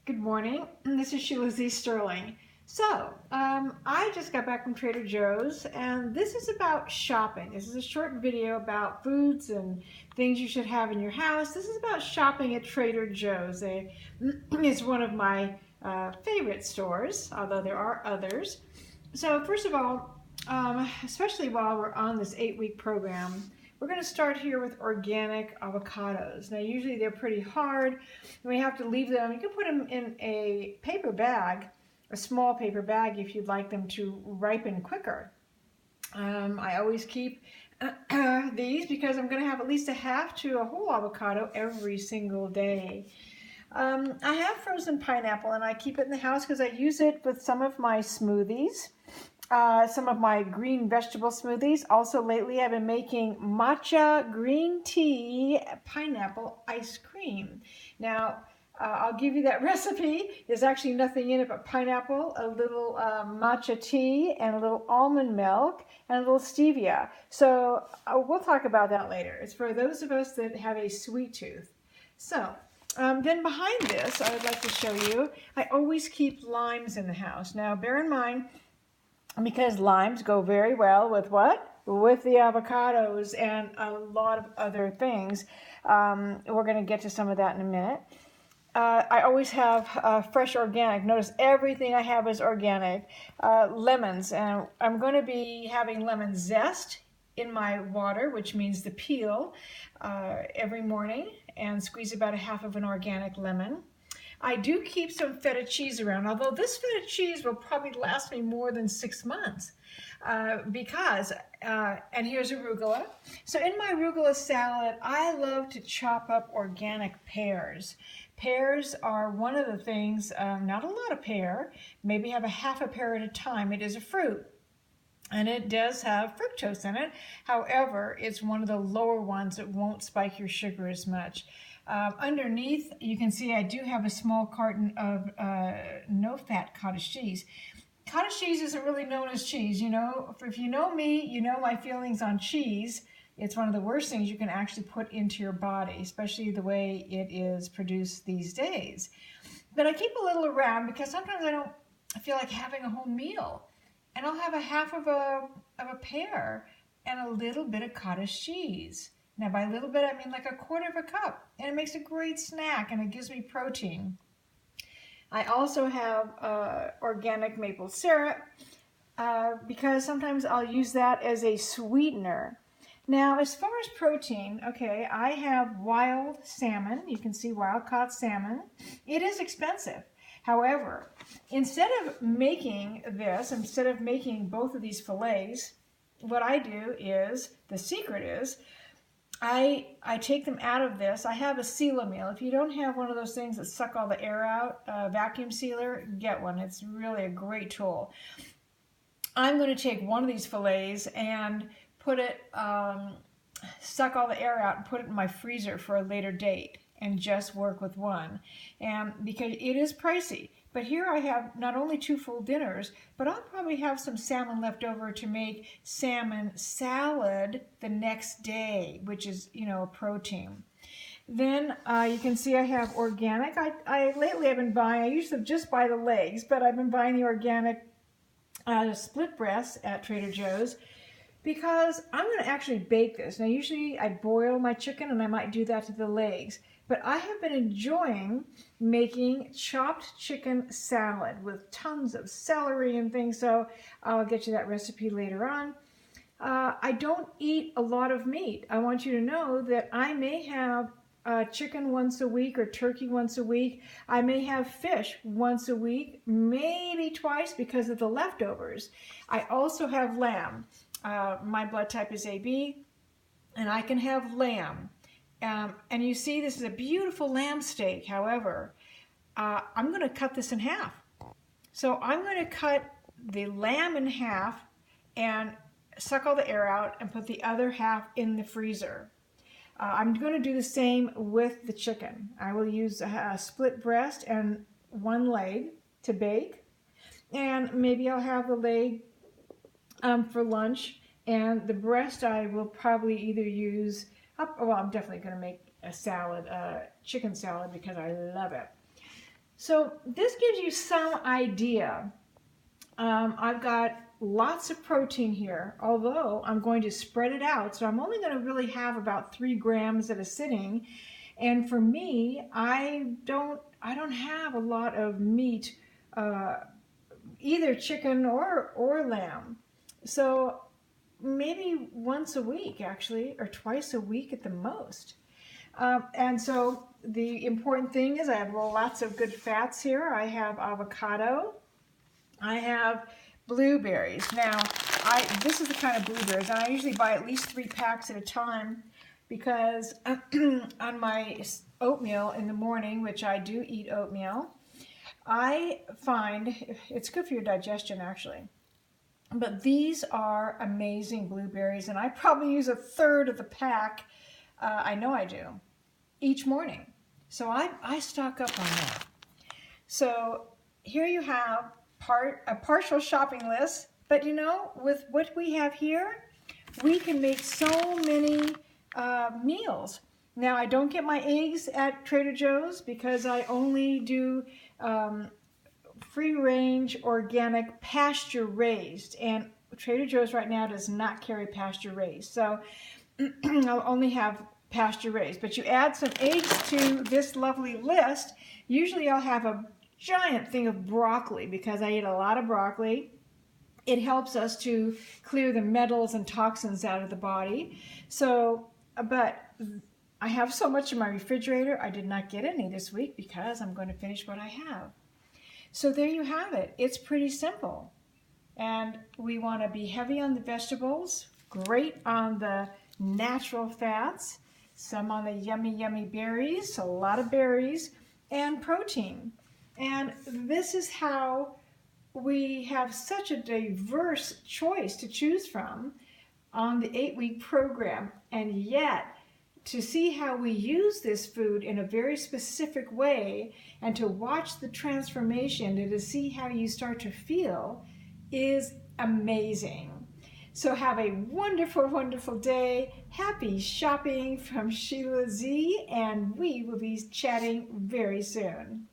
Good morning. This is Sheila Z. Sterling. I just got back from Trader Joe's, and this is about shopping. This is a short video about foods and things you should have in your house. This is about shopping at Trader Joe's. It's one of my favorite stores, although there are others. So first of all, especially while we're on this 8-week program, we're going to start here with organic avocados. Now usually they're pretty hard and we have to leave them. You can put them in a paper bag, a small paper bag if you'd like them to ripen quicker. I always keep these because I'm going to have at least a half to a whole avocado every single day. I have frozen pineapple and I keep it in the house because I use it with some of my smoothies. Some of my green vegetable smoothies. Also lately I've been making matcha green tea pineapple ice cream. Now I'll give you that recipe. There's actually nothing in it but pineapple, a little matcha tea, and a little almond milk, and a little stevia. So we'll talk about that later. It's for those of us that have a sweet tooth. Then behind this, I would like to show you, I always keep limes in the house. Now bear in mind, because limes go very well with what? With the avocados and a lot of other things. We're going to get to some of that in a minute. I always have fresh organic. Notice everything I have is organic. Lemons, and I'm going to be having lemon zest in my water, which means the peel, every morning, and squeeze about a half of an organic lemon. I do keep some feta cheese around, although this feta cheese will probably last me more than 6 months because, and here's arugula. So in my arugula salad, I love to chop up organic pears. Pears are one of the things, not a lot of pear, maybe have a half a pear at a time. It is a fruit. And it does have fructose in it. However, it's one of the lower ones that won't spike your sugar as much. Underneath, you can see I do have a small carton of no-fat cottage cheese. Cottage cheese isn't really known as cheese. You know, if you know me, you know my feelings on cheese. It's one of the worst things you can actually put into your body, especially the way it is produced these days. But I keep a little around because sometimes I don't feel like having a whole meal. And I'll have a half of a pear and a little bit of cottage cheese. Now by a little bit, I mean like a quarter of a cup. And it makes a great snack and it gives me protein. I also have organic maple syrup because sometimes I'll use that as a sweetener. Now as far as protein, okay, I have wild salmon. You can see wild caught salmon. It is expensive. However, instead of making both of these fillets, what I do is, the secret is, I take them out of this. I have a seal-a-meal. If you don't have one of those things that suck all the air out, vacuum sealer, get one. It's really a great tool. I'm going to take one of these fillets and put it, suck all the air out and put it in my freezer for a later date and just work with one. And because it is pricey. But here I have not only 2 full dinners, but I'll probably have some salmon left over to make salmon salad the next day, which is, you know, a protein. Then you can see I have organic. Lately I've been buying, I used to just buy the legs, but I've been buying the organic split breasts at Trader Joe's because I'm going to actually bake this. Now usually I boil my chicken and I might do that to the legs. But I have been enjoying making chopped chicken salad with tons of celery and things, so I'll get you that recipe later on. I don't eat a lot of meat. I want you to know that I may have chicken once a week or turkey once a week. I may have fish once a week, maybe twice because of the leftovers. I also have lamb. My blood type is AB, and I can have lamb. And you see this is a beautiful lamb steak. However, I'm going to cut this in half. So I'm going to cut the lamb in half and suck all the air out and put the other half in the freezer. I'm going to do the same with the chicken. I will use a split breast and 1 leg to bake. And maybe I'll have the leg for lunch. And the breast I will probably either use well, I'm definitely going to make a salad, chicken salad, because I love it. So this gives you some idea. I've got lots of protein here, although I'm going to spread it out. So I'm only going to really have about 3 grams at a sitting. And for me, I don't have a lot of meat, either chicken or lamb. So maybe once a week actually, or twice a week at the most. And so the important thing is I have lots of good fats here. I have avocado. I have blueberries. Now, this is the kind of blueberries, and I usually buy at least 3 packs at a time because on my oatmeal in the morning, which I do eat oatmeal, I find it's good for your digestion actually. But these are amazing blueberries, and I probably use 1/3 of the pack, I know I do, each morning. So I stock up on that. So here you have a partial shopping list, but you know, with what we have here, we can make so many meals. Now, I don't get my eggs at Trader Joe's because I only do free-range, organic, pasture-raised, and Trader Joe's right now does not carry pasture-raised, so I'll only have pasture-raised. But you add some eggs to this lovely list. Usually I'll have a giant thing of broccoli because I eat a lot of broccoli. It helps us to clear the metals and toxins out of the body. So, but I have so much in my refrigerator. I did not get any this week because I'm going to finish what I have. So there you have it. It's pretty simple. And we want to be heavy on the vegetables, great on the natural fats, some on the yummy, yummy berries, a lot of berries, and protein. And this is how we have such a diverse choice to choose from on the 8-week program. And yet, to see how we use this food in a very specific way and to watch the transformation and to see how you start to feel is amazing. So have a wonderful, wonderful day. Happy shopping from Sheila Z, and we will be chatting very soon.